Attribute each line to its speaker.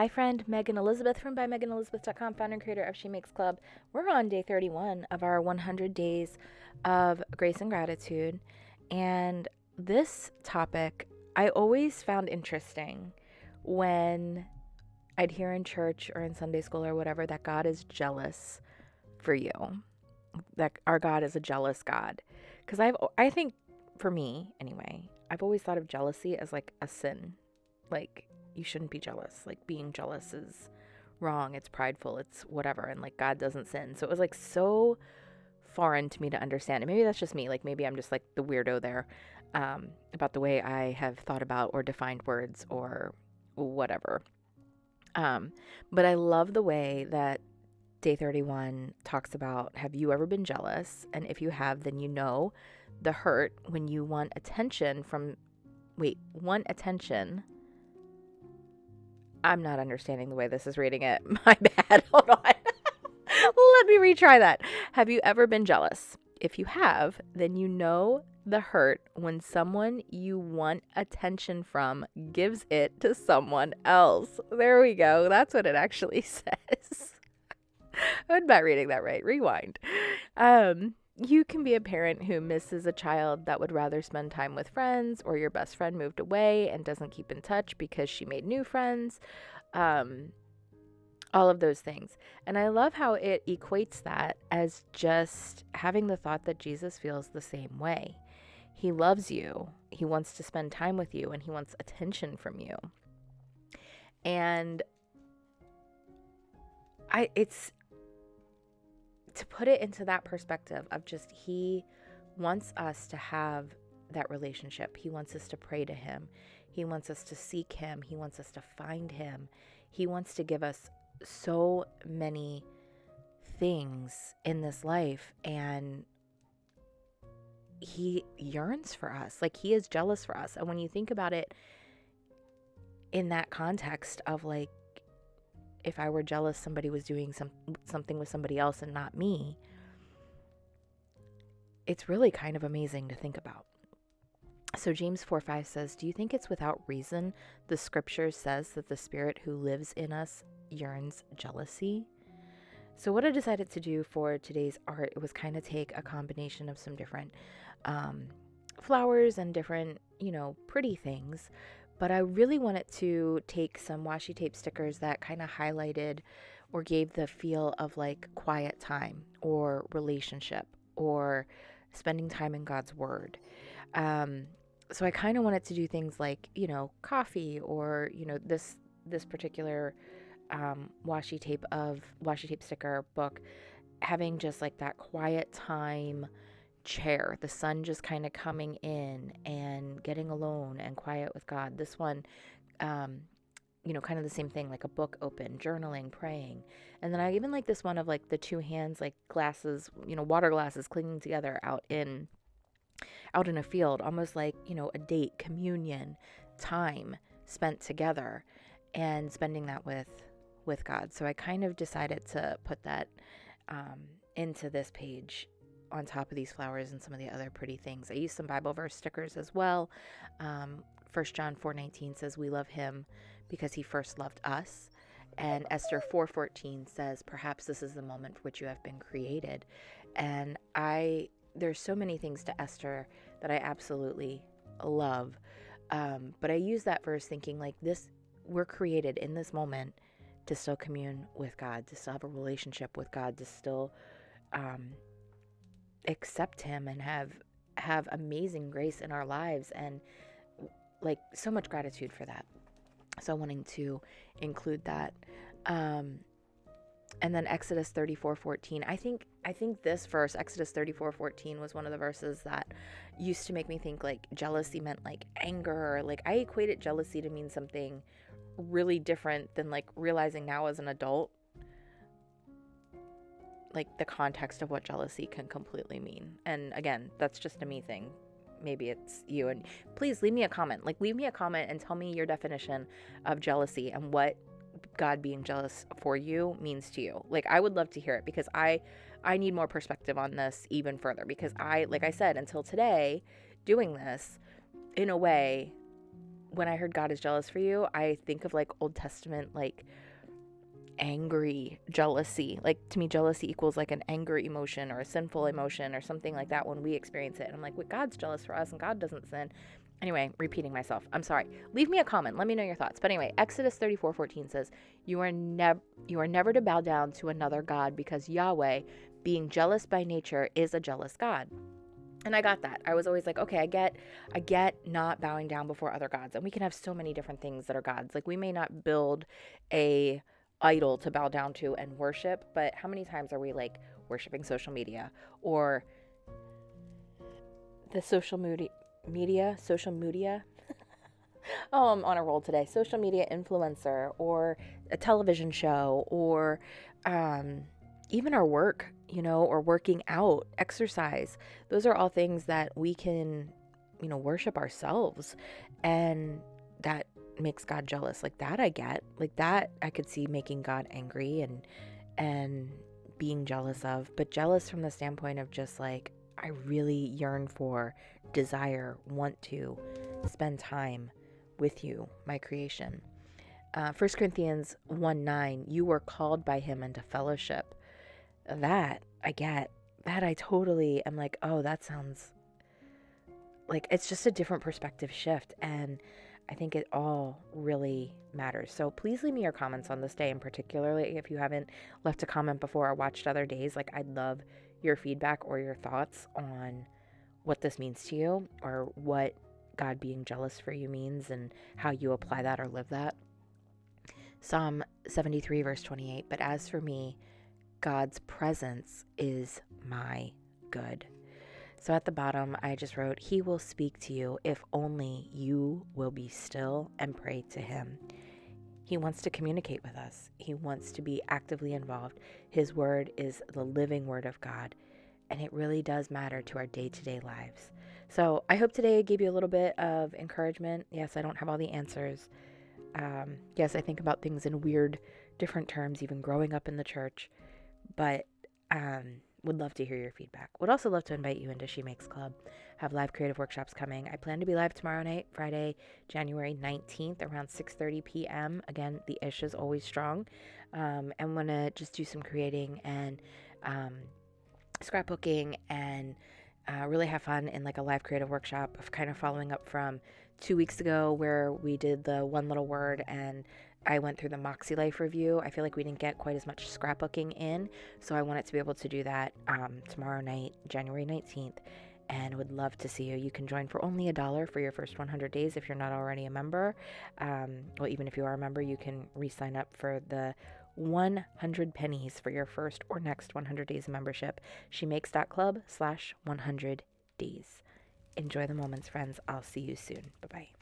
Speaker 1: Hi friend, Megan Elizabeth from ByMeganElizabeth.com, founder and creator of She Makes Club. We're on day 31 of our 100 days of grace and gratitude. And this topic I always found interesting when I'd hear in church or in Sunday school or whatever that God is jealous for you, that our God is a jealous God. Because I think, for me anyway, I've always thought of jealousy as like a sin. Like, you shouldn't be jealous. Like, being jealous is wrong. It's prideful. It's whatever. And like, God doesn't sin. So it was like so foreign to me to understand. And maybe that's just me. Like, maybe I'm just like the weirdo there about the way I have thought about or defined words or whatever. But I love the way that day 31 talks about, have you ever been jealous? And if you have, then you know the hurt when you want attention. I'm not understanding the way this is reading it. My bad. Hold on. Let me retry that. Have you ever been jealous? If you have, then you know the hurt when someone you want attention from gives it to someone else. There we go. That's what it actually says. I'm not reading that right. Rewind. You can be a parent who misses a child that would rather spend time with friends, or your best friend moved away and doesn't keep in touch because she made new friends. All of those things. And I love how it equates that as just having the thought that Jesus feels the same way. He loves you. He wants to spend time with you, and he wants attention from you. And it's to put it into that perspective of just, he wants us to have that relationship. He wants us to pray to him. He wants us to seek him. He wants us to find him. He wants to give us so many things in this life, and he yearns for us. Like, he is jealous for us. And when you think about it in that context of like, if I were jealous somebody was doing something with somebody else and not me, it's really kind of amazing to think about. So James 4:5 says, do you think it's without reason the scripture says that the spirit who lives in us yearns jealousy? So what I decided to do for today's art, it was kind of take a combination of some different flowers and different, pretty things. But I really wanted to take some washi tape stickers that kind of highlighted or gave the feel of like quiet time or relationship or spending time in God's word. So I kind of wanted to do things like, coffee, or, this particular washi tape sticker book, having just like that quiet time chair, the sun just kind of coming in and getting alone and quiet with God. This one, kind of the same thing, like a book open, journaling, praying. And then I even like this one of like the two hands, like glasses, water glasses clinging together out in a field, almost like, a date, communion, time spent together and spending that with God. So I kind of decided to put that into this page on top of these flowers and some of the other pretty things. I used some Bible verse stickers as well. 1 John 4:19 says, we love him because he first loved us. And Esther 4:14 says, perhaps this is the moment for which you have been created. And there's so many things to Esther that I absolutely love. But I use that verse thinking like this, we're created in this moment to still commune with God, to still have a relationship with God, to still accept him and have amazing grace in our lives, and like so much gratitude for that. So wanting to include that. And then Exodus 34:14. I think this verse, Exodus 34:14, was one of the verses that used to make me think like jealousy meant like anger. Like, I equated jealousy to mean something really different than like realizing now as an adult, like the context of what jealousy can completely mean. And again, that's just a me thing. Maybe it's you. And please leave me a comment. Like, leave me a comment and tell me your definition of jealousy and what God being jealous for you means to you. Like, I would love to hear it, because I need more perspective on this even further, because like I said, until today, doing this, in a way, when I heard God is jealous for you, I think of like Old Testament, like angry jealousy. Like to me, jealousy equals like an anger emotion or a sinful emotion or something like that when we experience it. And I'm like, wait, God's jealous for us and God doesn't sin. Anyway, repeating myself. I'm sorry. Leave me a comment. Let me know your thoughts. But anyway, Exodus 34:14 says, you are never to bow down to another God, because Yahweh, being jealous by nature, is a jealous God. And I got that. I was always like, okay, I get not bowing down before other gods. And we can have so many different things that are gods. Like we may not build a idol to bow down to and worship, but how many times are we like worshiping social media or the social media? Oh, I'm on a roll today. Social media influencer or a television show or even our work, or working out, exercise. Those are all things that we can, worship ourselves, and that makes God jealous. Like that I get. Like that I could see making God angry and being jealous of, but jealous from the standpoint of just like, I really yearn for, desire, want to spend time with you, my creation. 1 Corinthians 1:9, you were called by him into fellowship. That I get. That I totally am like, oh, that sounds like it's just a different perspective shift. And I think it all really matters. So please leave me your comments on this day, and particularly if you haven't left a comment before or watched other days. Like I'd love your feedback or your thoughts on what this means to you, or what God being jealous for you means and how you apply that or live that. Psalm 73 verse 28, but as for me, God's presence is my good. So at the bottom, I just wrote, he will speak to you if only you will be still and pray to him. He wants to communicate with us. He wants to be actively involved. His word is the living word of God, and it really does matter to our day-to-day lives. So I hope today gave you a little bit of encouragement. Yes, I don't have all the answers. Yes, I think about things in weird, different terms, even growing up in the church. But would love to hear your feedback. Would also love to invite you into She Makes Club. Have live creative workshops coming. I plan to be live tomorrow night, Friday, January 19th, around 6:30 p.m. Again, the ish is always strong. And want to just do some creating and scrapbooking and really have fun in like a live creative workshop, of kind of following up from 2 weeks ago where we did the one little word and I went through the Moxie Life review. I feel like we didn't get quite as much scrapbooking in, so I wanted to be able to do that tomorrow night, January 19th, and would love to see you. You can join for only $1 for your first 100 days if you're not already a member. Well, even if you are a member, you can re-sign up for the 100 pennies for your first or next 100 days of membership. shemakes.club/100 days. Enjoy the moments, friends. I'll see you soon. Bye-bye.